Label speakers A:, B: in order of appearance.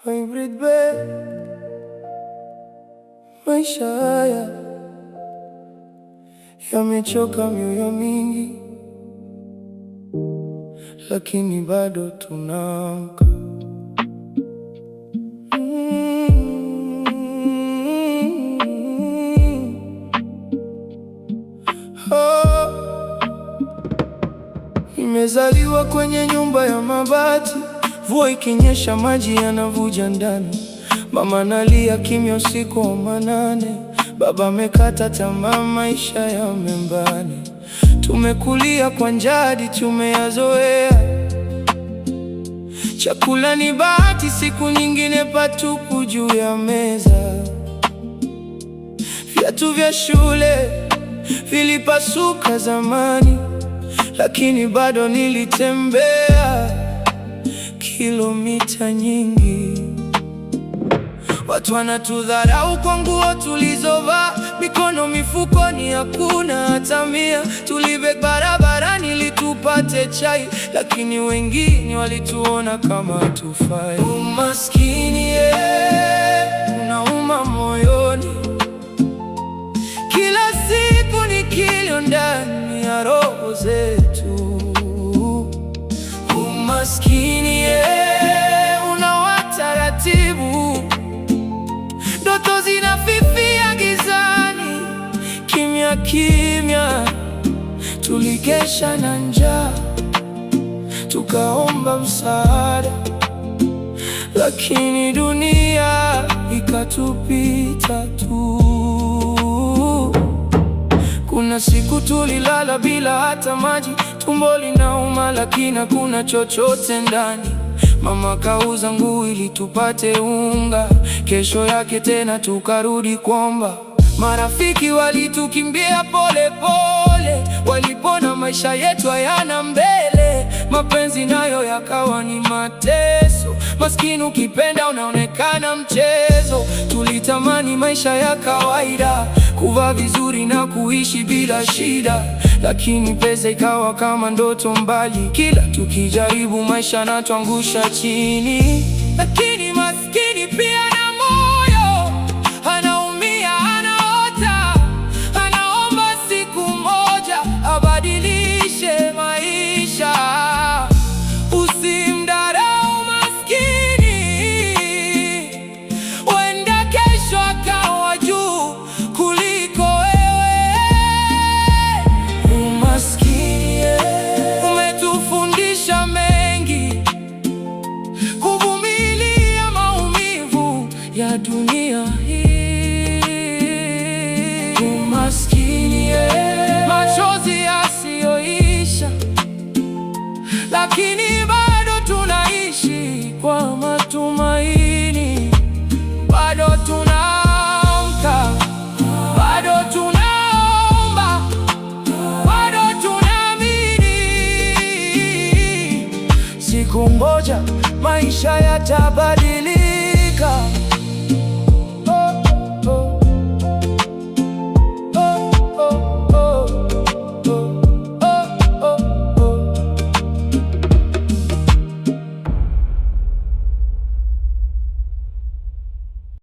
A: Hybrid Bed, maisha haya yamechoka mioyo mingi, lakini bado tunaamka. Nimezaliwa kwenye nyumba ya mabati, mvua ikinyesha maji yanavuja ndani. Mama analia kimya usiku wa manane, baba amekata tamaa, maisha yamembane. Tumekulia kwa njaa, tumeyazoea. Chakula ni bahati, siku nyingine patupu juu ya meza. Viatu vya shule vilipasuka zamani, lakini bado nilitembea kilomita nyingi. Watu wanatudharau kwa nguo tulizovaa, mikono mifukoni, hakuna hata mia. Tulibeba barabarani ili tupate chai, lakini wengine walituona kama hatufai. Umaskini unauma moyoni, kila siku ni kilio ndani ya roho zetu. Umaskini unaua taratibu, ndoto zinafifia gizani. Kimya kimya tulikesha na njaa, tukaomba msaada, lakini dunia ikatupita tu. Kuna siku tulilala bila hata maji, tumbo linauma lakini hakuna chochote ndani. Mama kauza nguo ili tupate unga, kesho yake tena tukarudi kuomba. Marafiki walitukimbia pole pole, walipona maisha yetu hayana mbele. Mapenzi nayo yakawa ni mateso, maskini ukipenda unaonekana mchezo. Tulitamani maisha ya kawaida, kuvaa vizuri na kuishi bila shida, lakini pesa ikawa kama ndoto mbali. Kila tukijaribu maisha natuangusha chini, lakini maskini pia na moyo anaumia, anaota, anaomba siku moja abadilishe maisha. Usimdharau maskini, wenda kesho akawa juu kuliko wewe. Umaskini umetufundisha mengi, kuvumilia maumivu ya dunia hii. Umaskini machozi yasiyoisha, lakini bado tunaishi kwa matumaini. Bado tunaamka, bado tunaomba, bado tunaamini. Siku moja maisha yatabadilika.